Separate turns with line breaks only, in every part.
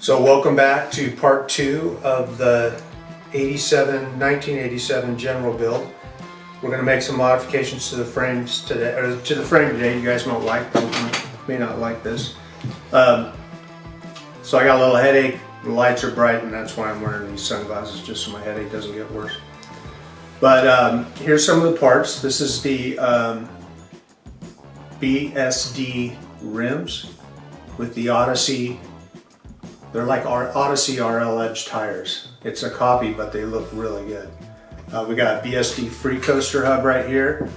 So welcome back to part 2 of the 1987 general build. We're going to make some modifications to the frames today, or to the frame today. You guys may not like this. So I got a little headache. The lights are bright, and that's why I'm wearing these sunglasses, just so my headache doesn't get worse. But here's some of the parts. This is the Bsd rims with the Odyssey. They're like Odyssey RL Edge tires. It's a copy, but they look really good. We got a Bsd free coaster hub right here.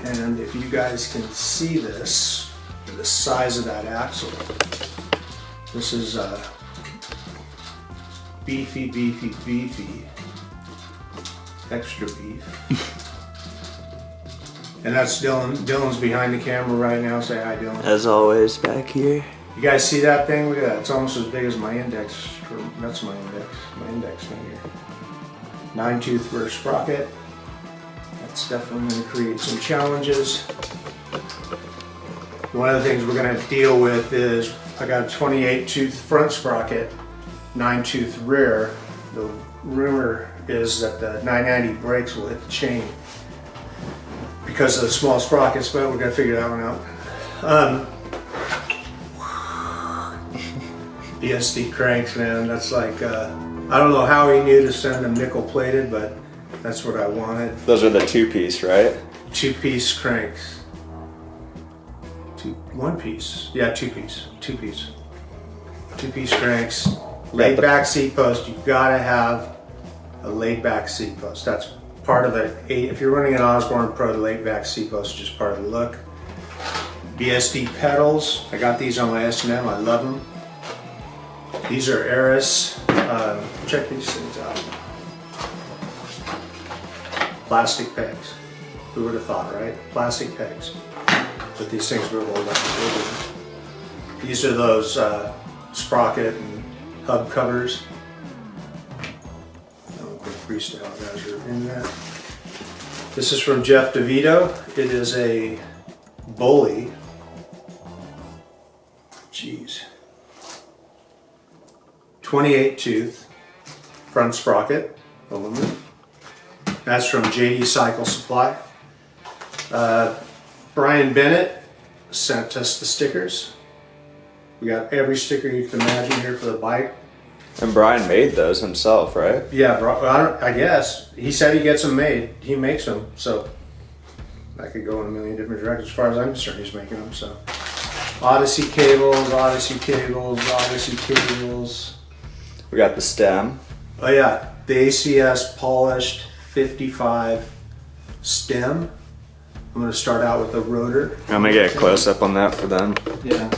And if you guys can see this, the size of that axle. This is beefy, extra beef. And that's Dylan. Dylan's behind the camera right now. Say hi, Dylan.
As always, back here.
You guys see that thing? Look at that. It's almost as big as my index. That's my index finger. 9-tooth rear sprocket. That's definitely going to create some challenges. One of the things we're going to deal with is I got a 28-tooth front sprocket, 9-tooth rear. The rumor is that the 990 brakes will hit the chain because of the small sprockets, but we're going to figure that one out. Bsd Cranks, man, that's like, I don't know how he knew to send them nickel plated, but that's what I wanted.
Those are the two-piece, right?
Two-piece cranks. One-piece, yeah, two-piece. Two-piece cranks, laid back seat post. You've gotta have a laid back seat post. That's part of it. If you're running an Osborn Pro, the laid back seat post is just part of the look. Bsd Pedals, I got these on my S&M, I love them. These are Eris. Check these things out. Plastic pegs. Who would have thought, right? Plastic pegs. But these things will roll up. These are those sprocket and hub covers. I don't think Freestyle guys are in that. This is from Jeff DeVito. It is a Bully. Jeez. 28-tooth front sprocket, aluminum. That's from JD Cycle Supply. Brian Bennett sent us the stickers. We got every sticker you can imagine here for the bike.
And Brian made those himself, right?
Yeah, I guess. He said he gets them made. He makes them, so that could go in a million different directions. As far as I'm concerned, he's making them, so. Odyssey cables, Odyssey cables, Odyssey cables.
We got the stem.
Oh yeah, the ACS polished 55 stem. I'm going to start out with the rotor.
I'm going to get a close up on that for them.
Yeah.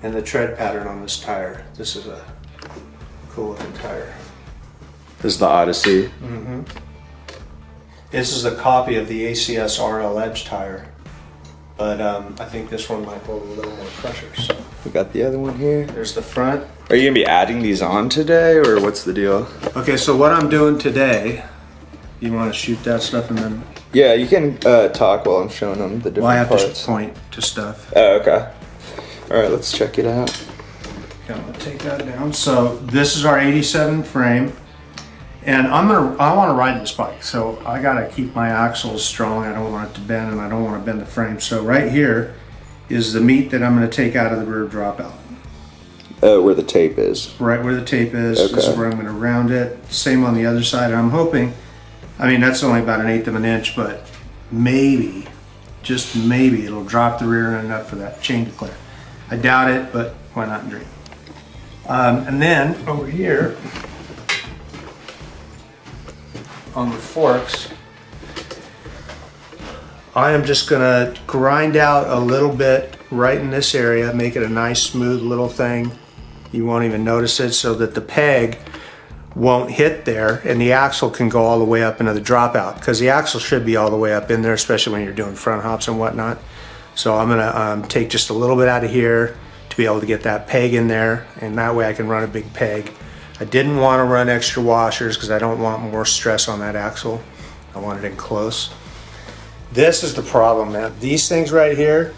And the tread pattern on this tire. This is a cool looking tire.
This is the Odyssey.
Mm-hmm. This is a copy of the ACS RL Edge tire. But I think this one might hold a little more pressure. So.
We got the other one here.
There's the front.
Are you gonna be adding these on today, or what's the deal?
Okay, so what I'm doing today, you want to shoot that stuff and then?
Yeah, you can talk while I'm showing them the different
well, I have
parts.
to point to stuff.
Oh, okay. All right, let's check it out.
Okay, I'm gonna take that down. So this is our 87 frame. And I want to ride this bike, so I gotta keep my axles strong. I don't want it to bend, and I don't want to bend the frame. So right here is the meat that I'm going to take out of the rear dropout.
Where the tape is.
Right where the tape is.
Okay.
This is where I'm going to round it. Same on the other side. And I'm hoping, I mean that's only about 1/8 of an inch, but maybe, just maybe, it'll drop the rear end enough for that chain to clear. I doubt it, but why not dream? And then over here, on the forks, I am just gonna grind out a little bit right in this area, make it a nice smooth little thing. You won't even notice it, so that the peg won't hit there and the axle can go all the way up into the dropout, because the axle should be all the way up in there, especially when you're doing front hops and whatnot. So I'm gonna take just a little bit out of here to be able to get that peg in there, and that way I can run a big peg. I didn't want to run extra washers because I don't want more stress on that axle. I want it in close. This is the problem, man. These things right here,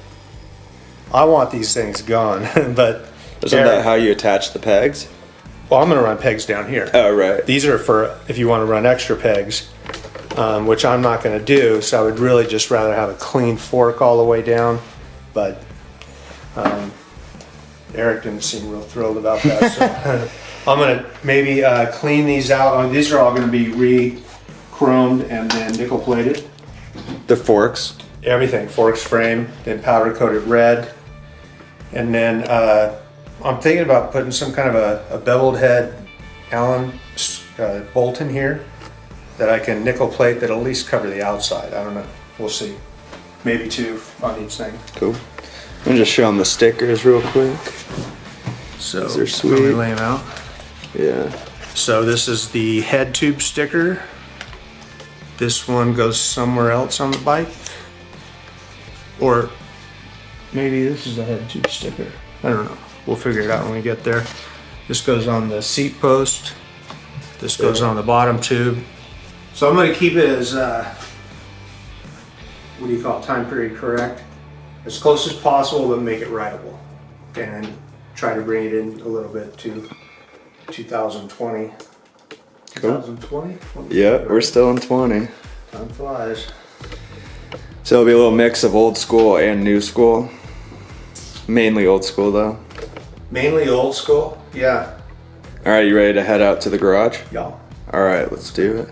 I want these things gone, but
Isn't that how you attach the pegs?
well, I'm going to run pegs down here.
Oh, right.
These are for if you want to run extra pegs, which I'm not going to do. So I would really just rather have a clean fork all the way down. But Eric didn't seem real thrilled about that. So I'm going to maybe clean these out. These are all going to be re-chromed and then nickel plated.
The forks?
Everything, forks, frame, then powder coated red. And then I'm thinking about putting some kind of a beveled head Allen bolt in here that I can nickel plate that'll at least cover the outside. I don't know, we'll see. Maybe 2 on each thing.
Cool. I'm just show them the stickers real quick.
So
These are sweet.
let me lay them out.
Yeah.
So this is the head tube sticker. This one goes somewhere else on the bike. Or maybe this is a head tube sticker. I don't know. We'll figure it out when we get there. This goes on the seat post. This goes on the bottom tube. So I'm going to keep it as, what do you call it, time period correct? As close as possible, but make it rideable. And try to bring it in a little bit to 2020. 2020?
Yeah, we're still in 20.
Time flies.
So it'll be a little mix of old school and new school. Mainly old school though.
Mainly old school, yeah.
All right, you ready to head out to the garage?
Y'all.
All right, let's do it.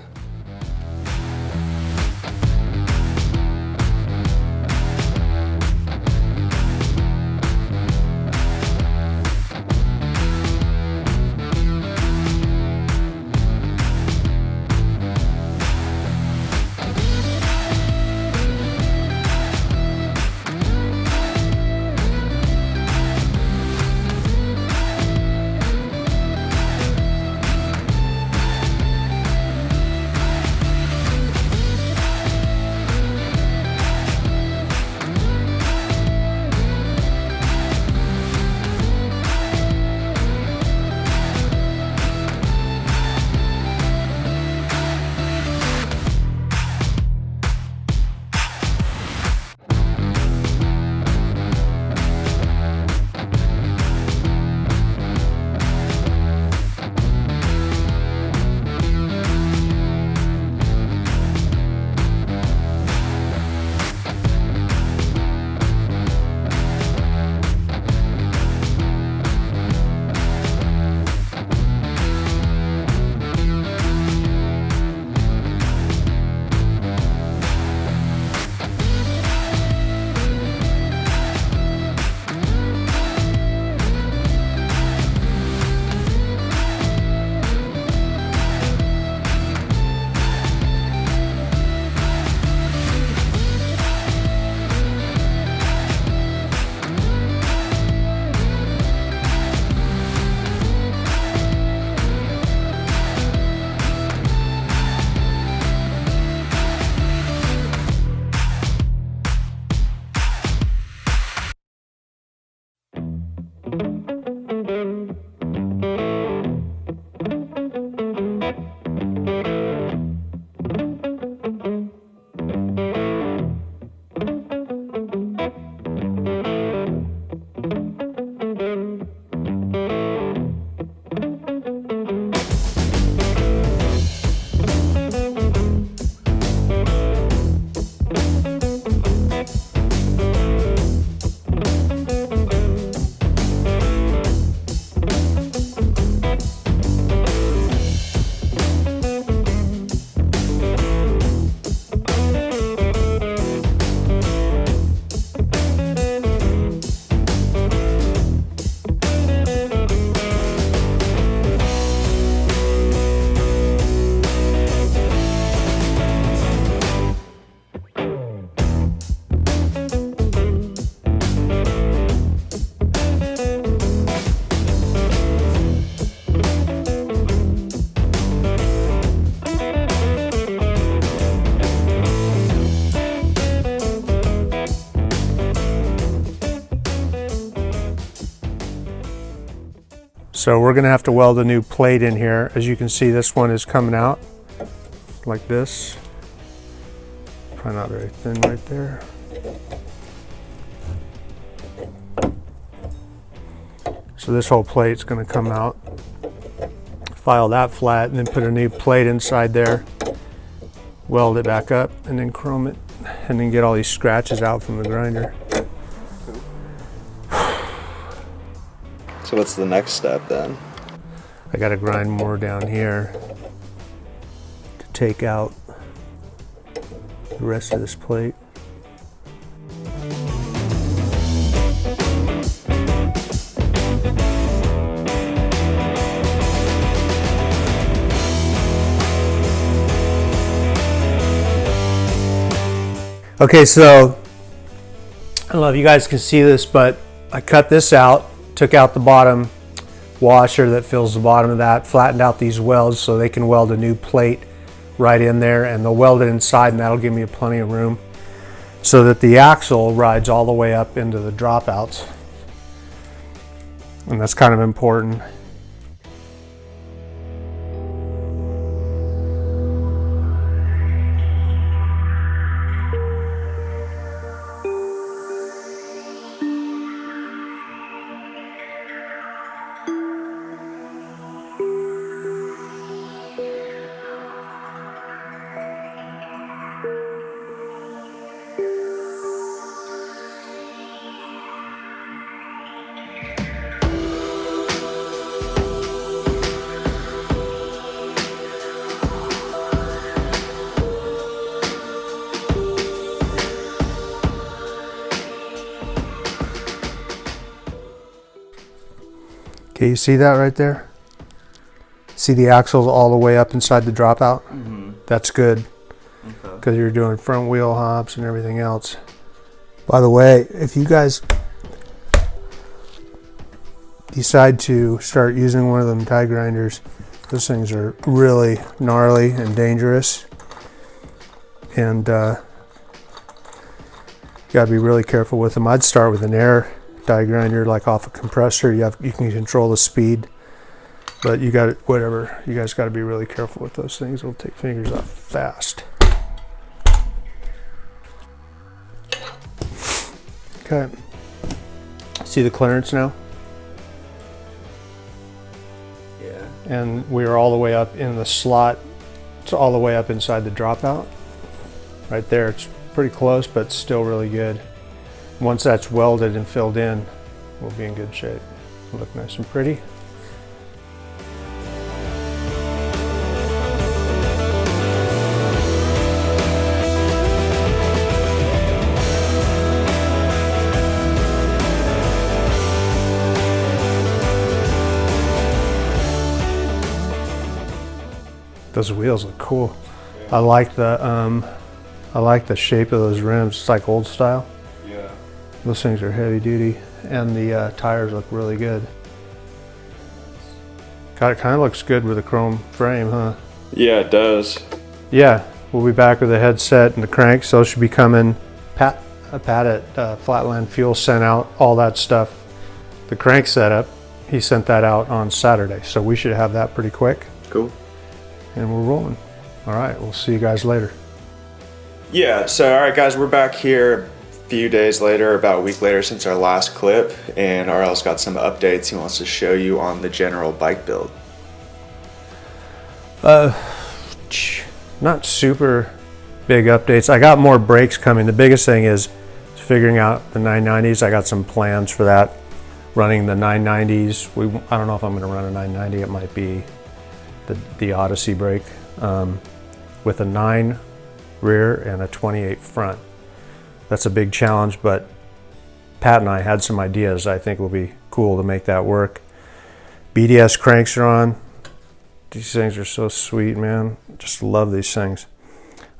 So we're gonna have to weld a new plate in here. As you can see, this one is coming out like this. Probably not very thin right there. So this whole plate's going to come out. File that flat and then put a new plate inside there. Weld it back up and then chrome it and then get all these scratches out from the grinder.
So what's the next step then?
I got to grind more down here to take out the rest of this plate. Okay, so I don't know if you guys can see this, but I cut this out, took out the bottom washer that fills the bottom of that, flattened out these welds so they can weld a new plate right in there, and they'll weld it inside, and that'll give me plenty of room so that the axle rides all the way up into the dropouts. And that's kind of important. Okay, you see that right there? See the axles all the way up inside the dropout? Mm-hmm. That's good, because you're doing front wheel hops and everything else. By the way, if you guys decide to start using one of them tie grinders, those things are really gnarly and dangerous, and you gotta be really careful with them. I'd start with an air die grinder, like off a compressor. You can control the speed, but you got whatever. You guys got to be really careful with those things. It'll take fingers off fast. Okay. See the clearance now?
Yeah.
And we're all the way up in the slot. It's all the way up inside the dropout. Right there. It's pretty close, but still really good. Once that's welded and filled in, we'll be in good shape. It'll look nice and pretty. Those wheels look cool. I like the shape of those rims. It's like old style.
Yeah.
Those things are heavy duty, and the tires look really good. God, it kind of looks good with a chrome frame, huh?
Yeah, it does.
Yeah, we'll be back with the headset and the cranks. Those should be coming. Pat at Flatland Fuel sent out all that stuff. The crank setup, he sent that out on Saturday, so we should have that pretty quick.
Cool.
And we're rolling. All right, we'll see you guys later.
Yeah, so all right guys, we're back here a few days later, about a week later since our last clip, and RL's got some updates he wants to show you on the general bike build.
Not super big updates. I got more brakes coming. The biggest thing is figuring out the 990s. I got some plans for that. Running the 990s. I don't know if I'm going to run a 990. It might be the Odyssey brake with a 9 rear and a 28 front. That's a big challenge, but Pat and I had some ideas I think will be cool to make that work. BDS cranks are on. These things are so sweet, man. Just love these things.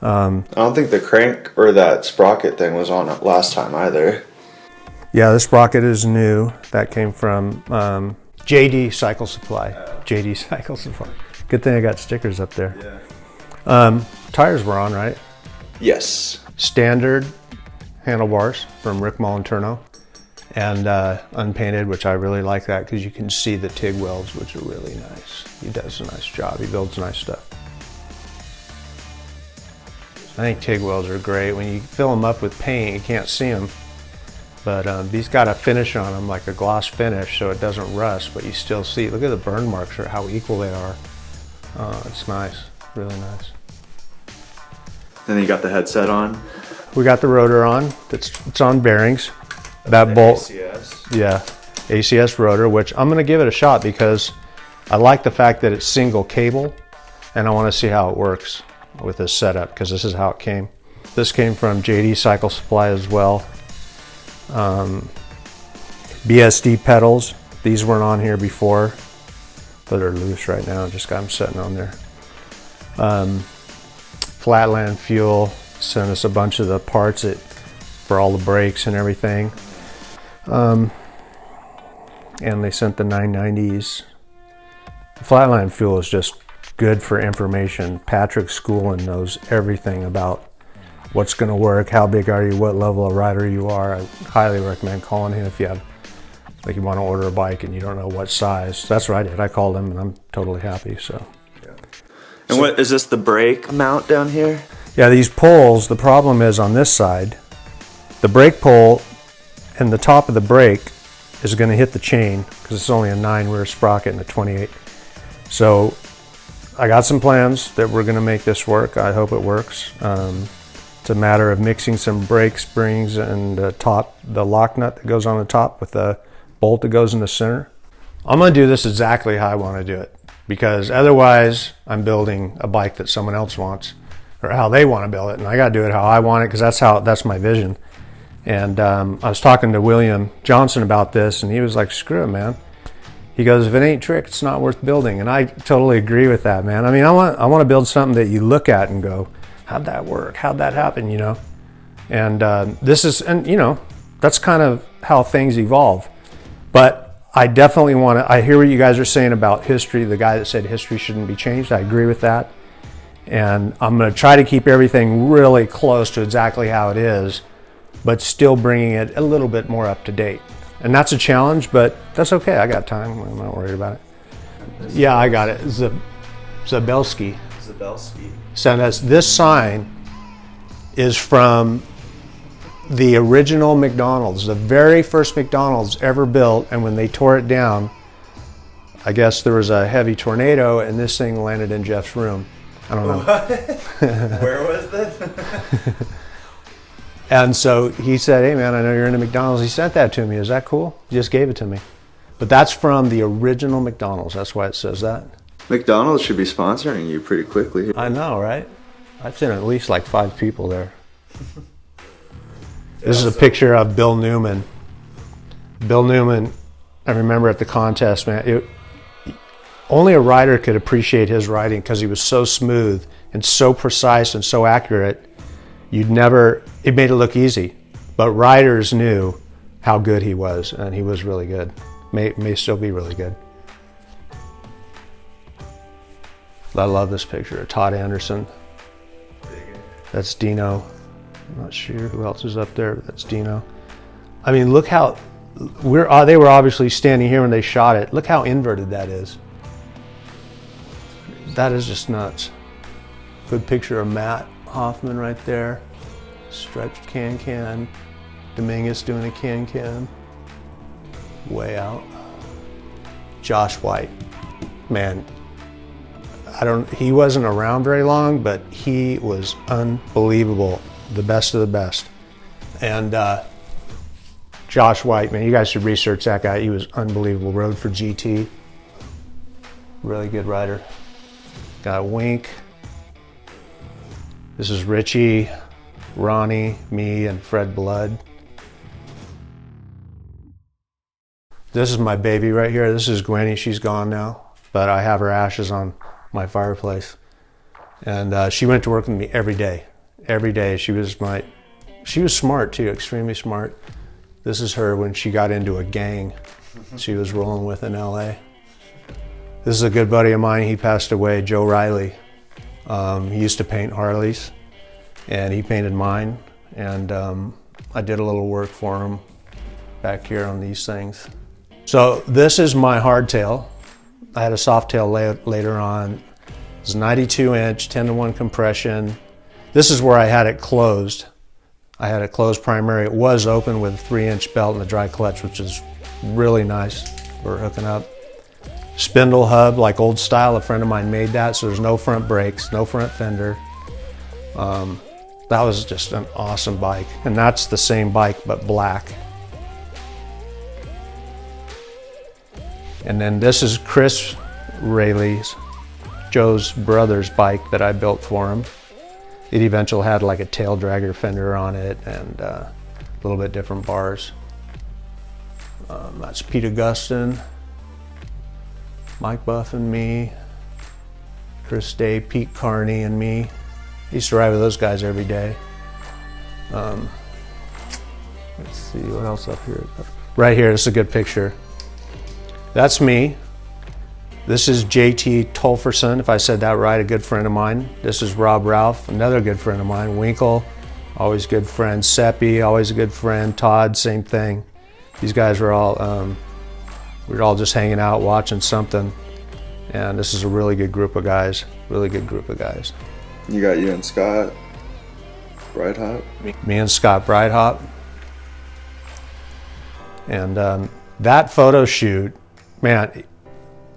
I don't think the crank or that sprocket thing was on last time either.
Yeah, this sprocket is new. That came from JD Cycle Supply. JD Cycle Supply. Good thing I got stickers up there. Yeah. Tires were on, right?
Yes.
Standard handlebars from Rick Molinturno, and unpainted, which I really like that because you can see the TIG welds, which are really nice. He does a nice job. He builds nice stuff. I think TIG welds are great. When you fill them up with paint, you can't see them. But these got a finish on them, like a gloss finish, so it doesn't rust, but you still see, look at the burn marks or how equal they are. It's nice, really nice.
Then you got the headset on.
We got the rotor on, it's on bearings. That bolt,
ACS.
yeah, ACS rotor, which I'm gonna give it a shot because I like the fact that it's single cable, and I wanna see how it works with this setup, because this is how it came. This came from JD Cycle Supply as well. Bsd Pedals, these weren't on here before, but they're loose right now, just got them sitting on there. Flatland Fuel sent us a bunch of the parts for all the brakes and everything. And they sent the 990s. Flatland Fuel is just good for information. Patrick Schoolin knows everything about what's going to work, how big are you, what level of rider you are. I highly recommend calling him if you have, like, you want to order a bike and you don't know what size. That's what I did. I called him and I'm totally happy. So.
And what is this, the brake mount down here?
Yeah, these poles, the problem is on this side, the brake pole and the top of the brake is going to hit the chain because it's only a 9-rear sprocket and a 28. So I got some plans that we're going to make this work. I hope it works. It's a matter of mixing some brake springs and the lock nut that goes on the top with the bolt that goes in the center. I'm going to do this exactly how I want to do it, because otherwise I'm building a bike that someone else wants, or how they want to build it, and I got to do it how I want it, because that's my vision. And I was talking to William Johnson about this, and he was like, screw it, man. He goes, if it ain't trick, it's not worth building. And I totally agree with that, man. I mean, I want to build something that you look at and go, how'd that work? How'd that happen, you know? And you know, that's kind of how things evolve. But I definitely want to, I hear what you guys are saying about history. The guy that said history shouldn't be changed, I agree with that. And I'm going to try to keep everything really close to exactly how it is, but still bringing it a little bit more up to date. And that's a challenge, but that's okay. I got time. I'm not worried about it. Yeah, I got it. Zabelski sent us this sign. Is from the original McDonald's, the very first McDonald's ever built, and when they tore it down, I guess there was a heavy tornado and this thing landed in Jeff's room. I don't know.
Where was this?
And so he said, hey man, I know you're into McDonald's. He sent that to me. Is that cool? He just gave it to me. But that's from the original McDonald's. That's why it says that.
McDonald's should be sponsoring you pretty quickly.
I know, right? I've seen at least like 5 people there. This is a picture of Bill Newman. Bill Newman, I remember at the contest, man, only a rider could appreciate his riding because he was so smooth and so precise and so accurate. It made it look easy. But riders knew how good he was, and he was really good. May still be really good. I love this picture of Todd Anderson. That's Dino. I'm not sure who else is up there, but that's Dino. I mean, look how they were obviously standing here when they shot it. Look how inverted that is. That is just nuts. Good picture of Matt Hoffman right there. Stretched can. Dominguez doing a can. Way out. Josh White. Man, he wasn't around very long, but he was unbelievable. The best of the best. And Josh White, man, you guys should research that guy. He was unbelievable. Rode for GT. Really good rider. Got a Wink. This is Richie, Ronnie, me, and Fred Blood. This is my baby right here. This is Gwenny. She's gone now, but I have her ashes on my fireplace. And she went to work with me every day. Every day. She was smart too, extremely smart. This is her when she got into a gang she was rolling with in LA. This is a good buddy of mine. He passed away, Joe Riley. He used to paint Harleys, and he painted mine. And I did a little work for him back here on these things. So this is my hardtail. I had a soft tail later on. It's 92 inch, 10-to-1 compression. This is where I had it closed. I had a closed primary. It was open with a 3-inch belt and a dry clutch, which is really nice for hooking up. Spindle hub, like old style, a friend of mine made that, so there's no front brakes, no front fender. That was just an awesome bike, and that's the same bike but black. And then this is Chris Rayleigh's, Joe's brother's bike that I built for him. It eventually had like a tail dragger fender on it and a little bit different bars. That's Pete Augustin, Mike Buff and me, Chris Day, Pete Carney and me. I used to ride with those guys every day. Let's see what else up here. Right here, this is a good picture. That's me. This is JT Tolferson, if I said that right, a good friend of mine. This is Rob Ralph, another good friend of mine. Winkle, always good friend. Seppi, always a good friend. Todd, same thing. These guys were all, we were all just hanging out, watching something. And this is a really good group of guys, really good group of guys.
You got you and Scott Breithaupt?
Me and Scott Breithaupt. And that photo shoot, man,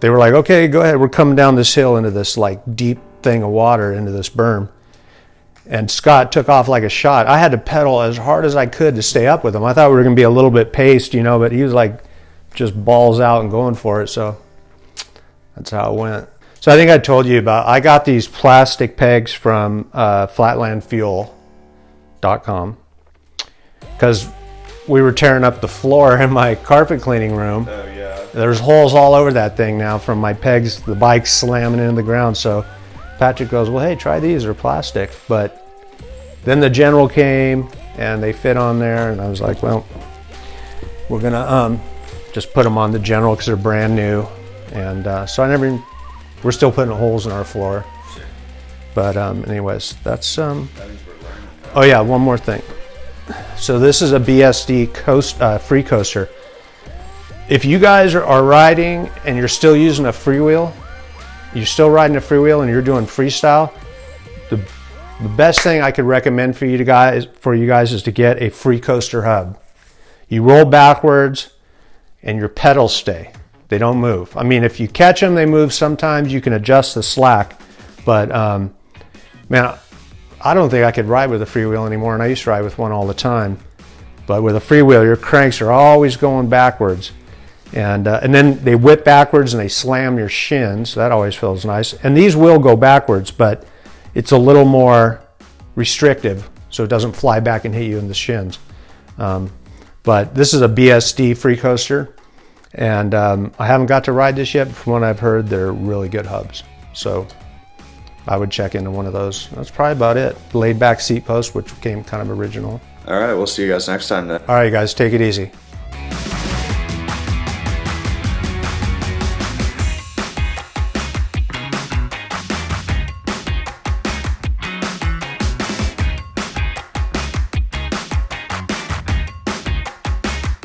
they were like, okay, go ahead. We're coming down this hill into this like deep thing of water into this berm. And Scott took off like a shot. I had to pedal as hard as I could to stay up with him. I thought we were going to be a little bit paced, you know, but he was like just balls out and going for it. So that's how it went. So I think I told you about, I got these plastic pegs from flatlandfuel.com because we were tearing up the floor in my carpet cleaning room.
Oh, yeah.
There's holes all over that thing now from my pegs, the bike slamming into the ground. So Patrick goes, well, hey, try these, they're plastic. But then the General came and they fit on there. And I was like, well, we're gonna just put them on the General because they're brand new. And so we're still putting holes in our floor. But anyways, that's, oh yeah, one more thing. So this is a Bsd free coaster. If you guys are riding and you're still using a freewheel, you're still riding a freewheel and you're doing freestyle, the best thing I could recommend for you guys is to get a free coaster hub. You roll backwards and your pedals stay. They don't move. I mean, if you catch them, they move sometimes. You can adjust the slack. But man, I don't think I could ride with a freewheel anymore, and I used to ride with one all the time. But with a freewheel, your cranks are always going backwards. And then they whip backwards and they slam your shins. That always feels nice. And these will go backwards, but it's a little more restrictive, so it doesn't fly back and hit you in the shins. But this is a Bsd free coaster. And I haven't got to ride this yet, but from what I've heard, they're really good hubs. So I would check into one of those. That's probably about it. Laid back seat post, which came kind of original.
All right, we'll see you guys next time then.
All right, guys, take it easy.